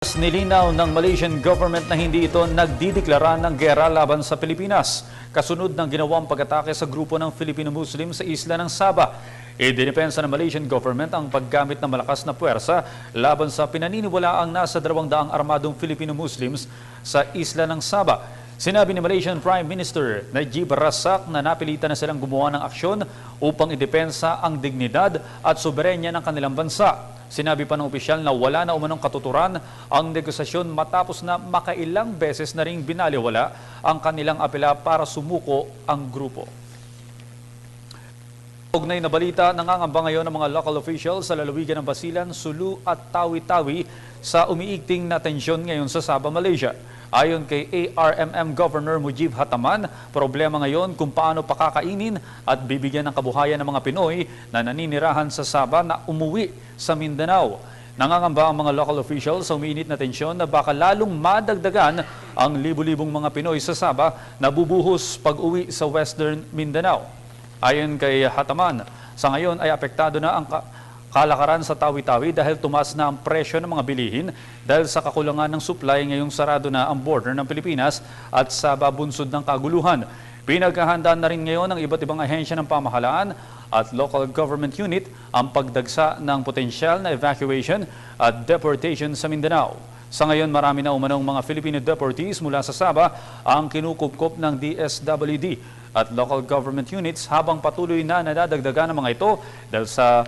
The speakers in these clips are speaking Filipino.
Nilinaw ng Malaysian government na hindi ito nagdideklara ng gera laban sa Pilipinas, kasunod ng ginawang pag-atake sa grupo ng Filipino Muslim sa isla ng Sabah. Idinipensa ng Malaysian government ang paggamit ng malakas na puwersa laban sa pinaniniwalaang nasa 200 armadong Filipino Muslims sa isla ng Sabah. Sinabi ni Malaysian Prime Minister Najib Razak na napilitan na silang gumawa ng aksyon upang idepensa ang dignidad at soberenya ng kanilang bansa. Sinabi pa ng opisyal na wala na umanong katuturan ang negosasyon matapos na makailang beses na ring binaliwala ang kanilang apela para sumuko ang grupo. Ugnay na balita, nangangamba ngayon ng mga local officials sa lalawigan ng Basilan, Sulu at Tawi-Tawi sa umiigting na tensyon ngayon sa Sabah, Malaysia. Ayon kay ARMM Governor Mujib Hataman, problema ngayon kung paano pakakainin at bibigyan ng kabuhayan ng mga Pinoy na naninirahan sa Sabah na umuwi sa Mindanao. Nangangamba ang mga local officials sa umiinit na tensyon na baka lalong madagdagan ang libu-libong mga Pinoy sa Sabah na bubuhos pag-uwi sa Western Mindanao. Ayon kay Hataman, sa ngayon ay apektado na ang kalakaran sa Tawi-Tawi dahil tumaas na ang presyo ng mga bilihin dahil sa kakulangan ng supply ngayong sarado na ang border ng Pilipinas at Sabah bunsod ng kaguluhan. Pinaghahandaan na rin ngayon ng iba't ibang ahensya ng pamahalaan at local government unit ang pagdagsa ng potensyal na evacuation at deportation sa Mindanao. Sa ngayon, marami na umanong mga Filipino deportees mula sa Sabah ang kinukupkop ng DSWD at local government units habang patuloy na nadadagdagan ng mga ito dahil sa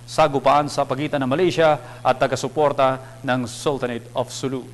sagupaan sa pagitan ng Malaysia at taga-suporta ng Sultanate of Sulu.